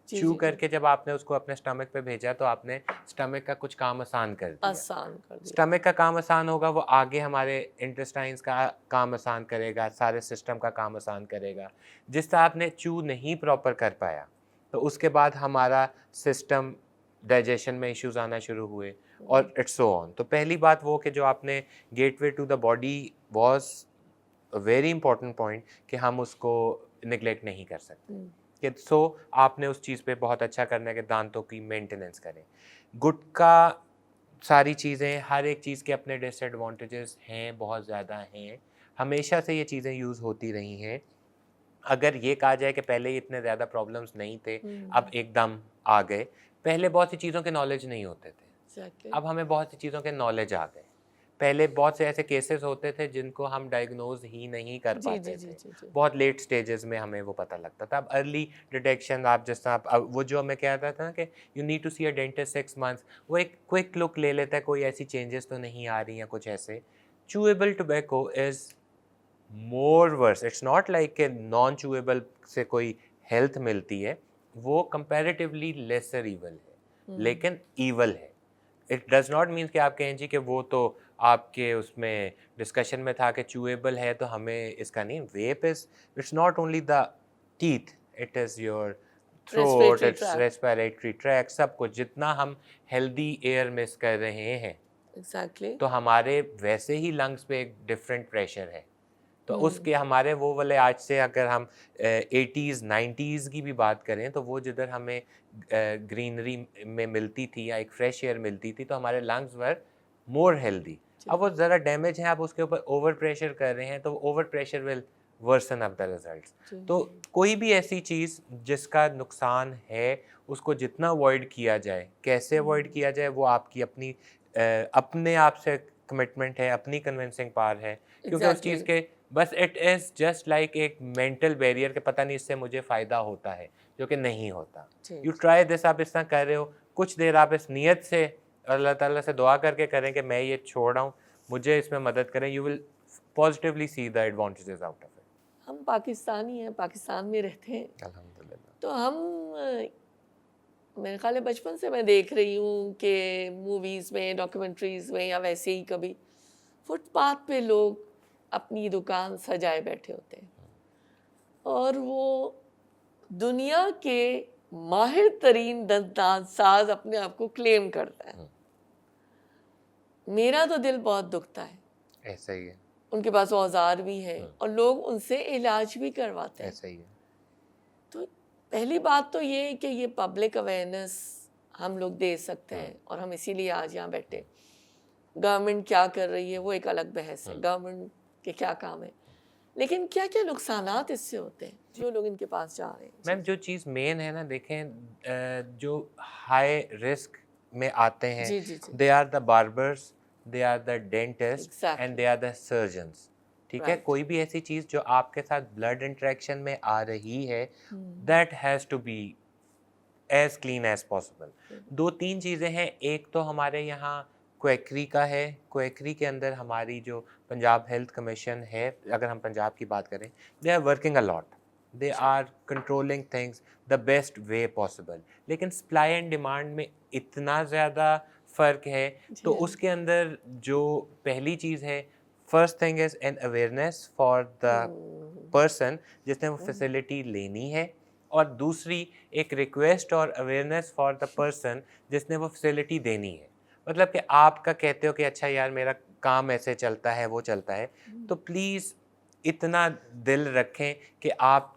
Speaker 1: चू करके जब आपने उसको अपने स्टमक पे भेजा तो आपने स्टमक का कुछ काम आसान कर दिया। स्टमक का काम आसान होगा, वो आगे हमारे इंटेस्टाइन्स का काम आसान करेगा, सारे सिस्टम का काम आसान करेगा। जिस तरह आपने चू नहीं प्रॉपर कर पाया तो उसके बाद हमारा सिस्टम डाइजेशन में इश्यूज आना शुरू हुए और इट्स सो ऑन। तो पहली बात वो कि जो आपने gateway to the body was a very important point कि हम उसको निगलेक्ट नहीं कर सकते कि सो आपने उस चीज़ पे बहुत अच्छा करने के दांतों की मेंटेनेंस करें। गुटखा सारी चीज़ें, हर एक चीज़ के अपने डिसएडवांटेजेस हैं, बहुत ज़्यादा हैं। हमेशा से ये चीज़ें यूज़ होती रही हैं। अगर ये कहा जाए कि पहले इतने ज़्यादा प्रॉब्लम्स नहीं थे, अब एकदम आ गए। पहले बहुत सी चीज़ों के नॉलेज नहीं होते थे, अब हमें बहुत सी चीज़ों के नॉलेज आ गए। पहले बहुत से ऐसे केसेस होते थे जिनको हम डायग्नोज ही नहीं कर पाते थे, बहुत लेट स्टेजेस में हमें वो पता लगता था। अब अर्ली डिटेक्शन, आप जिस तरह अब वो जो मैं कह रहा था ना कि you need to see a dentist 6 months, वो एक क्विक लुक ले लेता है, कोई ऐसी चेंजेस तो नहीं आ रही हैं कुछ ऐसे। Chewable tobacco is more worse, it's not like कि नॉन चूएबल से कोई हेल्थ मिलती है, वो कंपैरेटिवली लेसर ईवल है, लेकिन ईवल है। इट डज नॉट मीन कि आप कहें जी कि वो तो आपके उसमें डिस्कशन में था कि चूएबल है तो हमें इसका नहीं। Vape is, it's not only the teeth, it is your throat, it's respiratory track, सब कुछ। जितना हम हेल्दी एयर मिस कर रहे हैं तो हमारे वैसे ही लंग्स पे एक डिफरेंट प्रेशर है। तो उसके हमारे वो वाले, आज से अगर हम 80s 90s की भी बात करें तो वो जिधर हमें ग्रीनरी में मिलती थी या एक फ्रेश एयर मिलती थी तो हमारे लंग्स वर मोर हेल्दी। अब वो ज़रा डैमेज है, आप उसके ऊपर ओवर प्रेशर कर रहे हैं तो over pressure will worsen of the results. तो कोई भी ऐसी चीज़ जिसका नुकसान है उसको जितना अवॉइड किया जाए, कैसे अवॉइड किया जाए, वो आपकी अपनी अपने आप से कमिटमेंट है, अपनी कन्विंसिंग पावर है। क्योंकि उस चीज़ के बस इट इज़ जस्ट लाइक एक मेंटल बैरियर के पता नहीं इससे मुझे फ़ायदा होता है, जो कि नहीं होता। यू ट्राई दिस, आप इस तरह कर रहे हो, कुछ देर आप इस नीयत से अल्लाह ताला से दुआ करके करें कि मैं ये छोड़ रहा हूँ, मुझे इसमें मदद करें, you will positively see the advantages out of it.
Speaker 2: हम पाकिस्तानी हैं, पाकिस्तान में रहते हैं,
Speaker 1: अल्हम्दुलिल्लाह।
Speaker 2: तो हम मेरे ख्याल है बचपन से मैं देख रही हूँ कि मूवीज़ में, डॉक्यूमेंट्रीज़ में या वैसे ही कभी फुटपाथ पे लोग अपनी दुकान सजाए बैठे होते हैं और वो दुनिया के माहिर तरीन दंतान साज अपने आप को क्लेम करता है। मेरा तो दिल बहुत दुखता है,
Speaker 1: ऐसा ही है,
Speaker 2: उनके पास औजार भी है और लोग उनसे इलाज भी करवाते हैं।
Speaker 1: ऐसा ही है।
Speaker 2: तो पहली बात तो ये है कि ये पब्लिक अवेयरनेस हम लोग दे सकते हैं और हम इसीलिए आज यहाँ बैठे। गवर्नमेंट क्या कर रही है वो एक अलग बहस है, गवर्नमेंट के क्या काम है, लेकिन क्या क्या नुकसानात इससे होते हैं जो लोग इनके पास जा रहे हैं।
Speaker 1: मैम जो चीज़ मेन है ना, देखें जो हाई रिस्क में आते हैं,
Speaker 2: जी जी जी,
Speaker 1: they are the barbers, they are the dentist and
Speaker 2: Exactly.
Speaker 1: They are the surgeons. ठीक है,
Speaker 2: Right.
Speaker 1: कोई भी ऐसी चीज़ जो आपके साथ ब्लड इंटरेक्शन में आ रही है, that has to be as clean as possible. दो तीन चीज़ें हैं, एक तो हमारे यहाँ क्वेकरी का है, क्वेकरी के अंदर हमारी जो पंजाब हेल्थ कमीशन है, अगर हम पंजाब की बात करें, they are working a lot, they are controlling things the best way possible. लेकिन सप्लाई एंड डिमांड में इतना ज़्यादा फ़र्क है, तो उसके अंदर जो पहली चीज़ है, first thing is an awareness for the person जिसने वो फैसिलिटी लेनी है, और दूसरी एक रिक्वेस्ट और अवेयरनेस फॉर द पर्सन जिसने वो फैसिलिटी देनी है। मतलब कि आपका कहते हो कि अच्छा यार मेरा काम ऐसे चलता है, वो चलता है, तो प्लीज़ इतना दिल रखें कि आप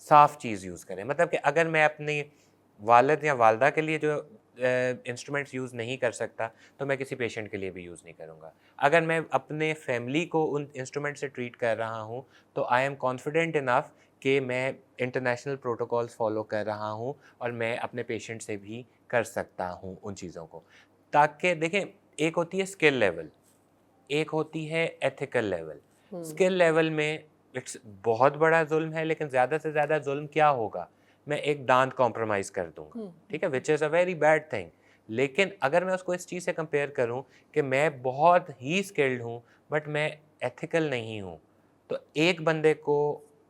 Speaker 1: साफ़ चीज़ यूज़ करें। मतलब कि अगर मैं अपनी वालिद या वालदा के लिए जो इंस्ट्रूमेंट्स यूज़ नहीं कर सकता, तो मैं किसी पेशेंट के लिए भी यूज़ नहीं करूँगा। अगर मैं अपने फैमिली को उन इंस्ट्रूमेंट से ट्रीट कर रहा हूँ, तो आई एम कॉन्फिडेंट इनफ कि मैं इंटरनेशनल प्रोटोकॉल्स फॉलो कर रहा हूँ और मैं अपने पेशेंट से भी कर सकता हूँ उन चीज़ों को। ताकि देखें, एक होती है स्किल लेवल, एक होती है एथिकल लेवल। स्किल लेवल में इट्स बहुत बड़ा जुल्म है, लेकिन ज़्यादा से ज़्यादा जुल्म क्या होगा, मैं एक दांत कॉम्प्रोमाइज़ कर दूंगा, ठीक है, which is a very bad thing. लेकिन अगर मैं उसको इस चीज़ से कंपेयर करूं कि मैं बहुत ही स्किल्ड हूं बट मैं एथिकल नहीं हूं, तो एक बंदे को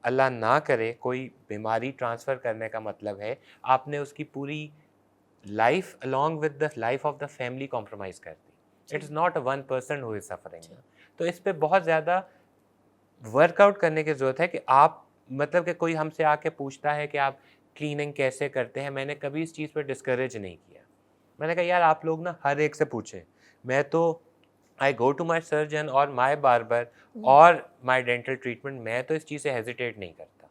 Speaker 1: अल्लाह ना करे कोई बीमारी ट्रांसफ़र करने का मतलब है आपने उसकी पूरी life along with the life of the family compromise कर दी। It is not a one person who is suffering. तो इस पे बहुत ज़्यादा वर्कआउट करने की ज़रूरत है कि आप, मतलब कि कोई हमसे आके पूछता है कि आप क्लीनिंग कैसे करते हैं, मैंने कभी इस चीज़ पे डिस्करेज नहीं किया। मैंने कहा यार आप लोग ना हर एक से पूछें। मैं तो आई गो टू माई सर्जन और माई बार्बर और माई डेंटल ट्रीटमेंट, मैं तो इस चीज़ से हेजिटेट नहीं करता,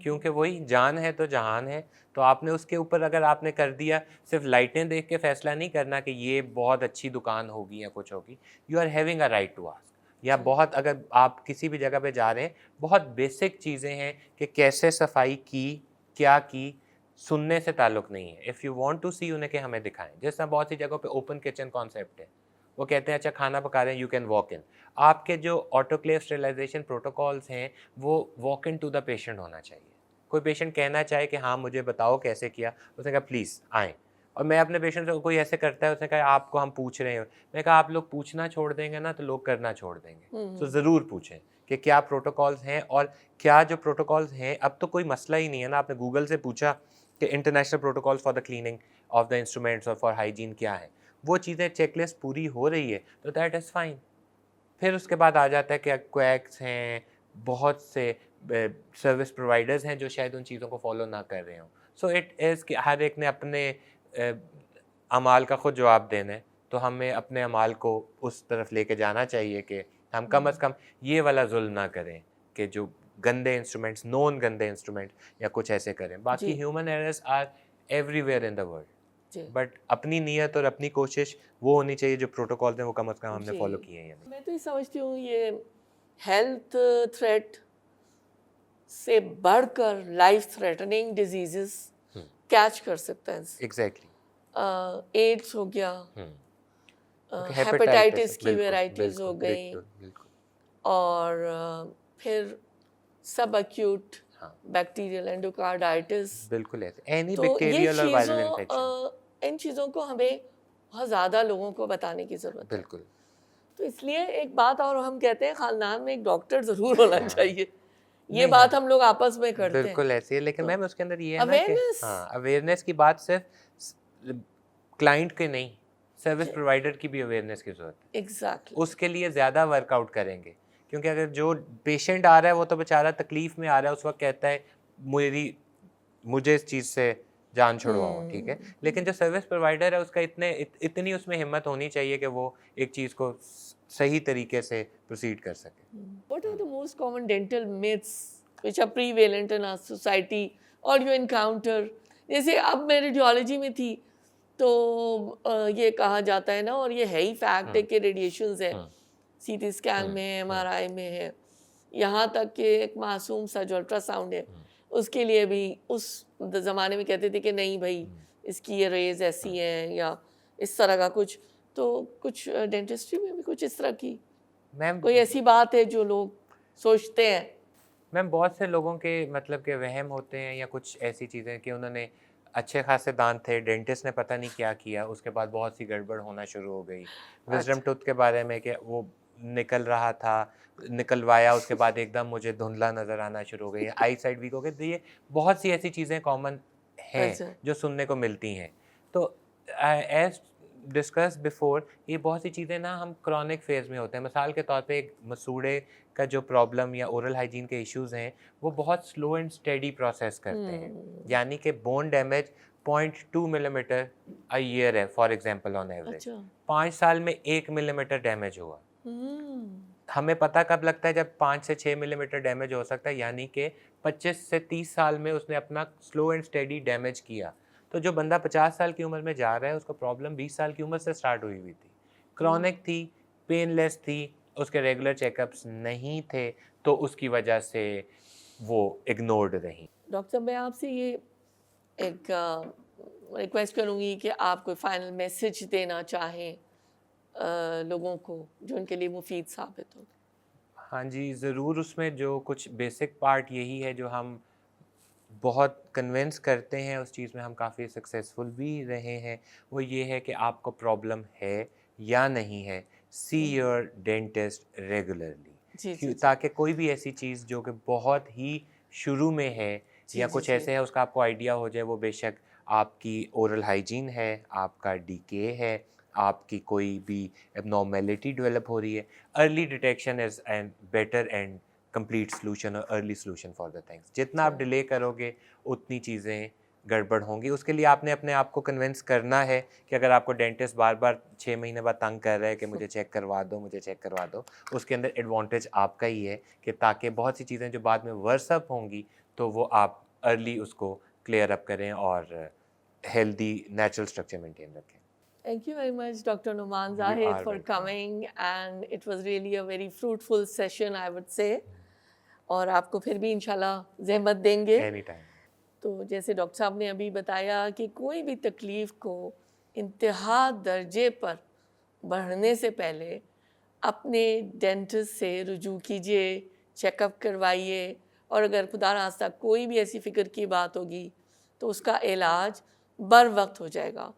Speaker 1: क्योंकि वही जान है तो जहान है। तो आपने उसके ऊपर अगर आपने कर दिया, सिर्फ लाइटें देख के फैसला नहीं करना कि ये बहुत अच्छी दुकान होगी या कुछ होगी। You are having a right to ask. या बहुत, अगर आप किसी भी जगह पे जा रहे हैं, बहुत बेसिक चीज़ें हैं कि कैसे सफाई की, क्या की, सुनने से ताल्लुक़ नहीं है। इफ़ यू वांट टू सी, उन्हें कि हमें दिखाएं। जैसा बहुत सी जगहों पे ओपन किचन कॉन्सेप्ट है, वो कहते हैं अच्छा खाना पका रहे हैं, यू कैन वॉक इन। आपके जो ऑटोक्लेव स्टेरिलाइजेशन प्रोटोकॉल्स हैं, वो walk in to the patient होना चाहिए। कोई पेशेंट कहना चाहे कि हाँ मुझे बताओ कैसे किया, उसने कहा प्लीज़ आएँ। और मैं अपने पेशेंट से, कोई ऐसे करता है, उसने कहा आपको हम पूछ रहे हैं, मैं कहा आप लोग पूछना छोड़ देंगे ना तो लोग करना छोड़ देंगे। तो ज़रूर पूछें कि क्या प्रोटोकॉल्स हैं, और क्या जो प्रोटोकॉल्स हैं, अब तो कोई मसला ही नहीं है ना। आपने गूगल से पूछा कि international protocols for the cleaning of the instruments और फॉर हाइजीन क्या है, वो चीज़ें चेकलिस्ट पूरी हो रही है, तो दैट इज़ फाइन। फिर उसके बाद आ जाता है कि क्वैक्स हैं, बहुत से सर्विस प्रोवाइडर्स हैं जो शायद उन चीज़ों को फॉलो ना कर रहे हों। सो इट इज़ कि हर एक ने अपने अमाल का खुद जवाब देना है, तो हमें अपने अमाल को उस तरफ लेके जाना चाहिए कि हम कम अज़ कम ये वाला जुल्म ना करें कि जो गंदे इंस्ट्रूमेंट्स, नॉन गंदे इंस्ट्रूमेंट या कुछ ऐसे करें। बाकी human errors are everywhere in the world, but अपनी नीयत और अपनी कोशिश वो होनी चाहिए, जो प्रोटोकॉल हैं वो कम अज़ कम हमने फॉलो किए हैं या नहीं।
Speaker 2: मैं तो ये समझती हूँ ये हेल्थ थ्रेट से बढ़कर लाइफ थ्रेटनिंग डिजीजेस कैच कर सकता है।
Speaker 1: एग्जैक्टली।
Speaker 2: एड्स हो गया,
Speaker 1: हेपेटाइटिस
Speaker 2: हेपेटाइटिस की वेराइटीज हो गई,
Speaker 1: बिल्कुल।
Speaker 2: और फिर सब एक्यूट
Speaker 1: हाँ
Speaker 2: बैक्टीरियल एंडोकार्डाइटिस।
Speaker 1: बिल्कुल ऐसे एनी
Speaker 2: तो ये
Speaker 1: बैक्टीरियल और वायरल इन्फेक्शन।
Speaker 2: चीज़ों इन चीज़ों को हमें बहुत ज़्यादा लोगों को बताने की ज़रूरत है।
Speaker 1: बिल्कुल।
Speaker 2: तो इसलिए एक बात और हम कहते हैं खानदान में एक डॉक्टर ज़रूर होना चाहिए। ये
Speaker 1: नहीं,
Speaker 2: बात
Speaker 1: हाँ,
Speaker 2: हम लोग आपस में करते हैं।
Speaker 1: बिल्कुल ऐसे है, लेकिन
Speaker 2: तो
Speaker 1: मैम उसके अंदर ये है ना कि
Speaker 2: अवेयरनेस,
Speaker 1: हाँ, अवेयरनेस की बात सिर्फ क्लाइंट के नहीं, सर्विस प्रोवाइडर की भी अवेयरनेस की ज़रूरत है।
Speaker 2: एग्जैक्टली।
Speaker 1: उसके लिए ज़्यादा वर्कआउट करेंगे, क्योंकि अगर जो पेशेंट आ रहा है वो तो बेचारा तकलीफ़ में आ रहा है, उस वक्त कहता है मुझे इस चीज़ से जान छुड़वाऊँ, ठीक है? लेकिन जो सर्विस प्रोवाइडर है उसका इतनी उसमें हिम्मत होनी चाहिए कि वो एक चीज़ को सही तरीके से प्रोसीड कर सके।
Speaker 2: What are the most common dental myths which are prevalent in our society or you encounter? जैसे अब मैं रेडियोलॉजी में थी तो ये कहा जाता है ना, और ये है ही फैक्ट है कि रेडिएशंस है, सीटी स्कैन में है, एमआरआई में है, यहाँ तक कि एक मासूम सा जो अल्ट्रासाउंड है उसके लिए भी उस ज़माने में कहते थे कि नहीं भाई इसकी ये रेज ऐसी हैं या इस तरह का कुछ। तो कुछ डेंटिस्ट्री में भी कुछ इस तरह की
Speaker 1: मैम
Speaker 2: कोई ऐसी बात है जो लोग सोचते हैं?
Speaker 1: मैम बहुत से लोगों के मतलब के वहम होते हैं या कुछ ऐसी चीज़ें कि उन्होंने अच्छे खासे दांत थे, डेंटिस्ट ने पता नहीं क्या किया, उसके बाद बहुत सी गड़बड़ होना शुरू हो गई। विजडम
Speaker 2: अच्छा।
Speaker 1: टूथ के बारे में कि वो निकल रहा था, निकलवाया, उसके बाद एकदम मुझे धुंधला नज़र आना शुरू हो गई, आई साइड वीक हो गई। तो ये बहुत सी ऐसी चीज़ें कॉमन हैं
Speaker 2: अच्छा।
Speaker 1: जो सुनने को मिलती हैं। तो एज डिस्कस बिफोर, ये बहुत सी चीज़ें ना हम क्रॉनिक फेज़ में होते हैं। मिसाल के तौर पे एक मसूड़े का जो प्रॉब्लम या ओरल हाइजीन के इश्यूज़ हैं, वो बहुत स्लो एंड स्टेडी प्रोसेस करते हैं। यानी कि bone damage 0.2 millimetre a year है फॉर एग्जांपल ऑन एवरेज।
Speaker 2: अच्छा।
Speaker 1: 5 साल में 1 मिलीमीटर डैमेज हुआ।
Speaker 2: हम्म।
Speaker 1: हमें पता कब लगता है जब 5 से 6 मिलीमीटर डैमेज हो सकता है, यानी कि 25 से 30 साल में उसने अपना स्लो एंड स्टेडी डैमेज किया। तो जो बंदा 50 साल की उम्र में जा रहा है उसको प्रॉब्लम 20 साल की उम्र से स्टार्ट हुई हुई थी, क्रॉनिक थी, पेनलेस थी, उसके रेगुलर चेकअप्स नहीं थे, तो उसकी वजह से वो इग्नोर्ड रही।
Speaker 2: डॉक्टर साहब, मैं आपसे ये एक रिक्वेस्ट करूंगी कि आप कोई फाइनल मैसेज देना चाहें लोगों को जो उनके लिए मुफीद साबित हो।
Speaker 1: हाँ जी, ज़रूर। उसमें जो कुछ बेसिक पार्ट यही है जो हम बहुत कन्विंस करते हैं, उस चीज़ में हम काफ़ी सक्सेसफुल भी रहे हैं, वो ये है कि आपको प्रॉब्लम है या नहीं है, सी योर डेंटिस्ट रेगुलरली।
Speaker 2: जी जी
Speaker 1: क्यों?
Speaker 2: जी
Speaker 1: ताकि कोई भी ऐसी चीज़ जो कि बहुत ही शुरू में है
Speaker 2: जी
Speaker 1: या
Speaker 2: जी
Speaker 1: कुछ
Speaker 2: जी।
Speaker 1: ऐसे है उसका आपको आइडिया हो जाए, वो बेशक आपकी ओरल हाइजीन है, आपका डीके है, आपकी कोई भी एबनॉर्मेलिटी डेवलप हो रही है। Early detection is an better and complete solution और early solution for the things. जितना आप
Speaker 2: अच्छा।
Speaker 1: डिले करोगे उतनी चीज़ें गड़बड़ होंगी। उसके लिए आपने अपने आप को कन्विंस करना है कि अगर आपको डेंटिस्ट बार-बार 6 महीने बाद तंग कर रहा है कि मुझे चेक करवा दो, मुझे चेक करवा दो, उसके अंदर एडवांटेज आपका ही है कि ताकि बहुत सी चीज़ें जो बाद में वर्स अप होंगी तो वो आप अर्ली उसको क्लियर अप करें और हेल्दी नेचुरल स्ट्रक्चर मेंटेन रखें।
Speaker 2: Thank you very much, Dr. Numan
Speaker 1: You
Speaker 2: Zahid,
Speaker 1: are
Speaker 2: for
Speaker 1: welcome.
Speaker 2: coming, and it was really a very fruitful session, I would say. और आपको फिर भी इंशाल्लाह ज़हमत देंगे।
Speaker 1: Any time.
Speaker 2: तो जैसे डॉक्टर साहब ने अभी बताया कि कोई भी तकलीफ़ को इंतहा दर्जे पर बढ़ने से पहले अपने डेंटिस्ट से रुजू कीजिए, चेकअप करवाइए, और अगर खुदा ना खास्ता कोई भी ऐसी फ़िक्र की बात होगी तो उसका इलाज बर वक्त हो जाएगा।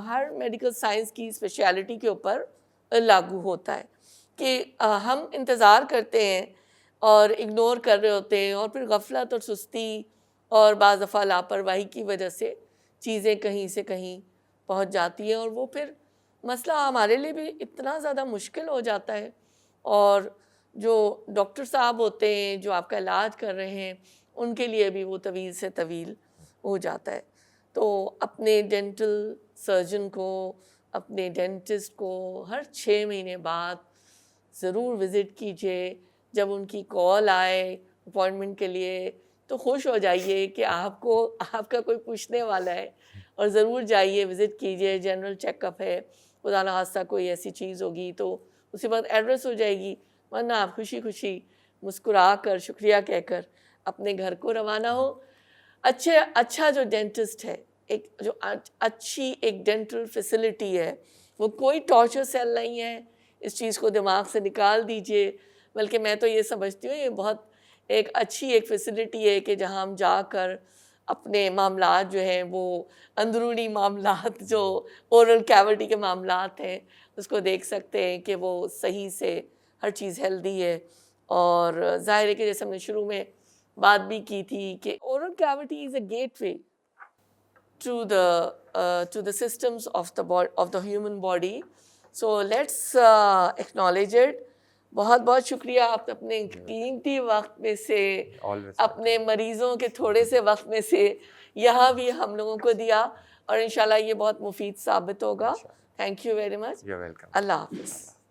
Speaker 2: हर मेडिकल साइंस की स्पेशलिटी के ऊपर लागू होता है कि हम इंतज़ार करते हैं और इग्नोर कर रहे होते हैं, और फिर गफलत और सुस्ती और बाज़ दफ़ा लापरवाही की वजह से चीज़ें कहीं से कहीं पहुंच जाती हैं, और वो फिर मसला हमारे लिए भी इतना ज़्यादा मुश्किल हो जाता है, और जो डॉक्टर साहब होते हैं जो आपका इलाज कर रहे हैं उनके लिए भी वो तवील से तवील हो जाता है। तो अपने डेंटल सर्जन को, अपने डेंटिस्ट को हर 6 महीने बाद ज़रूर विज़िट कीजिए। जब उनकी कॉल आए अपॉइंटमेंट के लिए तो खुश हो जाइए कि आपको आपका कोई पूछने वाला है, और ज़रूर जाइए, विज़िट कीजिए। जनरल चेकअप है, खुदा ना खास्ता कोई ऐसी चीज़ होगी तो उसके बाद एड्रेस हो जाएगी, वरना आप खुशी खुशी मुस्कुरा कर शुक्रिया कहकर अपने घर को रवाना हो। अच्छा जो डेंटिस्ट है, एक जो अच्छी एक डेंटल फैसिलिटी है, वो कोई टॉर्चर सेल नहीं है, इस चीज़ को दिमाग से निकाल दीजिए। बल्कि मैं तो ये समझती हूँ ये बहुत एक अच्छी एक फैसिलिटी है कि जहाँ हम जाकर अपने मामलात जो हैं वो अंदरूनी मामलात जो ओरल कैविटी के मामलात हैं उसको देख सकते हैं कि वो सही से हर चीज़ हेल्दी है। और ज़ाहिर है कि जैसे हमने शुरू में बात भी की थी कि oral cavity is a gateway to the systems of the human body. So let's acknowledge it बहुत बहुत शुक्रिया, आप अपने कीमती वक्त में से,
Speaker 1: Always
Speaker 2: अपने मरीजों के थोड़े से वक्त में से यहाँ भी हम लोगों को दिया, और इंशाल्लाह ये बहुत मुफीद साबित होगा।
Speaker 1: इंशाल्लाह।
Speaker 2: Thank you very much.
Speaker 1: You're welcome.
Speaker 2: अल्लाह हाफिज़।